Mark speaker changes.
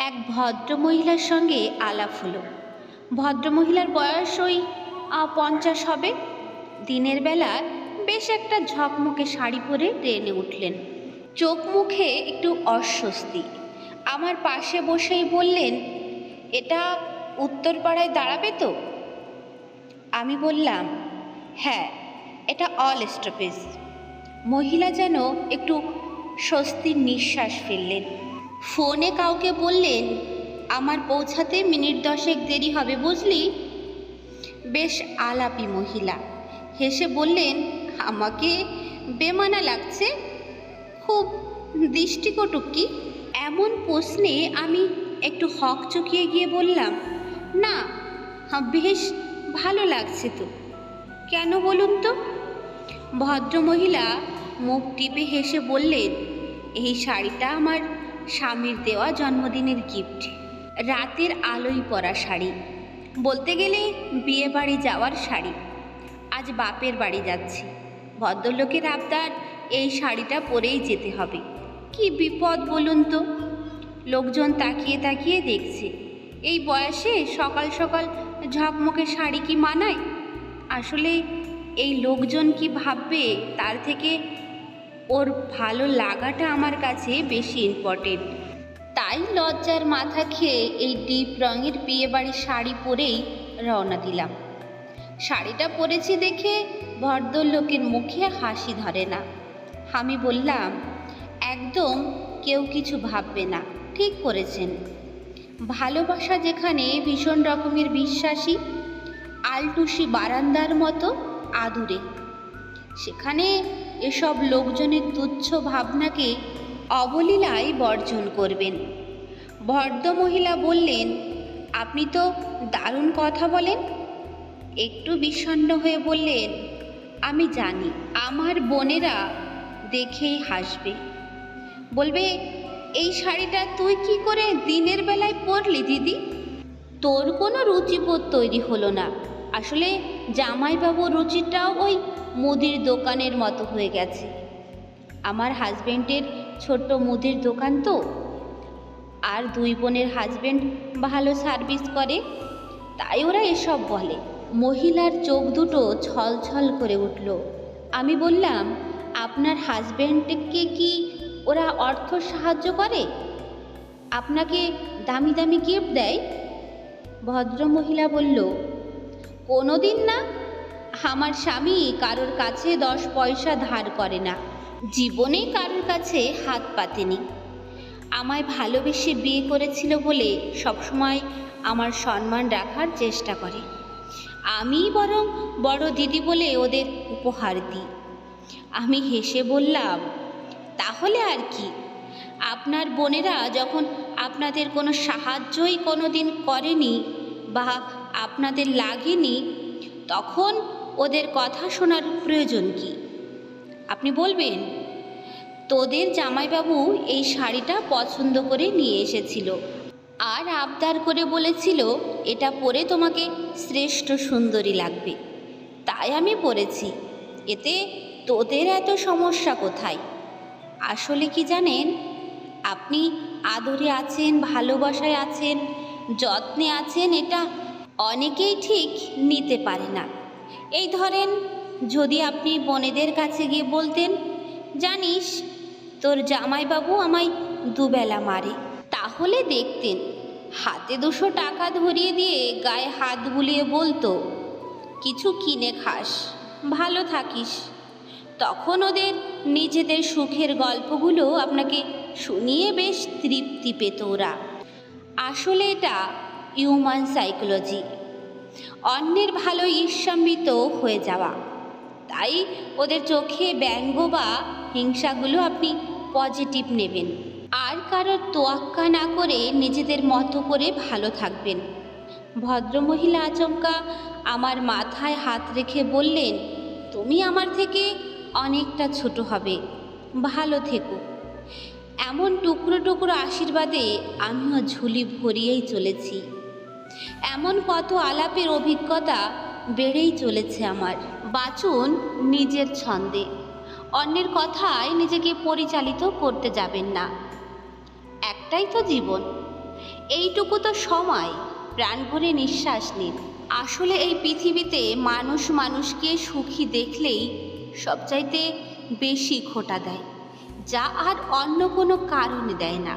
Speaker 1: এক ভদ্রমহিলার সঙ্গে আলাপ হলো। ভদ্রমহিলার বয়স ওই 50 হবে। দিনের বেলা বেশ একটা ঝকমকে শাড়ি পরে ট্রেনে উঠলেন। চোখ মুখে একটু অস্বস্তি। আমার পাশে বসেই বললেন, এটা উত্তরপাড়ায় দাঁড়াবে তো? আমি বললাম, হ্যাঁ, এটা অল স্টপেজ। মহিলা যেন একটু স্বস্তির নিঃশ্বাস ফেললেন। ফোনে কাউকে বললেন, আমার পৌঁছাতে মিনিট 10 দেরি হবে, বুঝলি? বেশ আলাপি মহিলা। হেসে বললেন, আমাকে বেমানা লাগছে, খুব দৃষ্টিকটু কি? এমন প্রশ্নে আমি একটু হকচকিয়ে গিয়ে বললাম, না, বেশ ভালো লাগছে তো। কেন বলুন তো? ভদ্রমহিলা মুখ টিপে হেসে বললেন, এই শাড়িটা আমার স্বামীর দেওয়া জন্মদিনের গিফট। রাতের আলোয় পরা শাড়ি, বলতে গেলে বিয়ে বাড়ি যাওয়ার শাড়ি। আজ বাপের বাড়ি যাচ্ছি, ভদ্রলোকের আবদার এই শাড়িটা পরেই যেতে হবে। কি বিপদ বলুন তো? লোকজন তাকিয়ে তাকিয়ে দেখছে। এই বয়সে সকাল সকাল ঝকমকে শাড়ি কি মানায়? আসলে এই লোকজন কি ভাববে তার থেকে ওর ভালো লাগাটা আমার কাছে বেশি ইম্পর্টেন্ট। তাই লজ্জার মাথা খেয়ে এই ডিপ রঙের বিয়ে বাড়ির শাড়ি পরেই রওনা দিলাম। শাড়িটা পরেছি দেখে ভদ্রলোকের মুখে হাসি ধরে না। আমি বললাম, একদম কেউ কিছু ভাববে না, ঠিক করেছেন। ভালোবাসা যেখানে ভীষণ রকমের বিশ্বাসী, আলটুসি বারান্দার মতো আদুরে, সেখানে এসব লোকজনের তুচ্ছ ভাবনাকে অবলীলায় বর্জন করবেন। ভদ্রমহিলা বললেন, আপনি তো দারুণ কথা বলেন। একটু বিষণ্ণ হয়ে বললেন, আমি জানি আমার বোনেরা দেখেই হাসবে, বলবে, এই শাড়িটা তুই কি করে দিনের বেলায় পরলি দিদি? তোর কোনো রুচিবোধ তৈরি হলো না। আসলে জামাইবাবুর রুচিটাও ওই মুদির দোকানের মতো হয়ে গেছে। আমার হাজবেন্ডের ছোট্ট মুদির দোকান তো, আর দুই বোনের হাজবেন্ড ভালো সার্ভিস করে, তাই ওরা এসব বলে। মহিলার চোখ দুটো ছলছল করে উঠল। আমি বললাম, আপনার হাজবেন্ডকে কি ওরা অর্থ সাহায্য করে? আপনাকে দামি দামি গিফট দেয়? ভদ্রমহিলা বলল, কোনো দিন না। আমার স্বামী কারোর কাছে 10 পয়সা ধার করে না, জীবনে কারোর কাছে হাত পাতেনি। আমায় ভালোবেসে বিয়ে করেছিল বলে সবসময় আমার সম্মান রাখার চেষ্টা করে। আমি বরং বড় দিদি বলে ওদের উপহার দিই। আমি হেসে বললাম, তাহলে আর কি? আপনার বোনেরা যখন আপনাদের কোনো সাহায্যই কোনো দিন করেনি বা আপনাদের লাগেনি, তখন ওদের কথা শোনার প্রয়োজন কি? আপনি বলবেন, তোদের জামাইবাবু এই শাড়িটা পছন্দ করে নিয়ে এসেছিল আর আবদার করে বলেছিল, এটা পরে তোমাকে শ্রেষ্ঠ সুন্দরী লাগবে, তাই আমি পরেছি। এতে তোদের এত সমস্যা কোথায়? আসলে কি জানেন, আপনি আদরে আছেন, ভালোবাসায় আছেন, যত্নে আছেন, এটা অনেকেই ঠিক নিতে পারে না। এই ধরেন, যদি আপনি বোনেদের কাছে গিয়ে বলতেন, জানিস তোর জামাইবাবু আমায় দুবেলা মারে, তাহলে দেখতেন হাতে 200 টাকা ধরিয়ে দিয়ে গায়ে হাত বুলিয়ে বলতো, কিছু কিনে খাস, ভালো থাকিস। তখন ওদের নিজেদের সুখের গল্পগুলো আপনাকে শুনিয়ে বেশ তৃপ্তি পেত ওরা। আসলে এটা হিউম্যান সাইকোলজি, অন্যের ভালো ঈর্ষান্বিত হয়ে যাওয়া। তাই ওদের চোখে ব্যঙ্গ বা হিংসাগুলো আপনি পজিটিভ নেবেন, আর কারোর তোয়াক্কা না করে নিজেদের মতো করে ভালো থাকবেন। ভদ্রমহিলা আচমকা আমার মাথায় হাত রেখে বললেন, তুমি আমার থেকে অনেকটা ছোট হবে, ভালো থেকো। এমন টুকরো টুকরো আশীর্বাদে আমিও ঝুলি ভরিয়েই চলেছি। এমন কত আলাপের অভিজ্ঞতা বেড়েই চলেছে আমার। বাঁচুন নিজের ছন্দে, অন্যের কথায় নিজেকে পরিচালিত করতে যাবেন না। একটাই তো জীবন, এইটুকু তো সময়, প্রাণ ভরে নিঃশ্বাস নিন। আসলে এই পৃথিবীতে মানুষ মানুষকে সুখী দেখলেই সবচাইতে বেশি খোঁটা দেয়, যা আর অন্য কোনো কারণে দেয় না।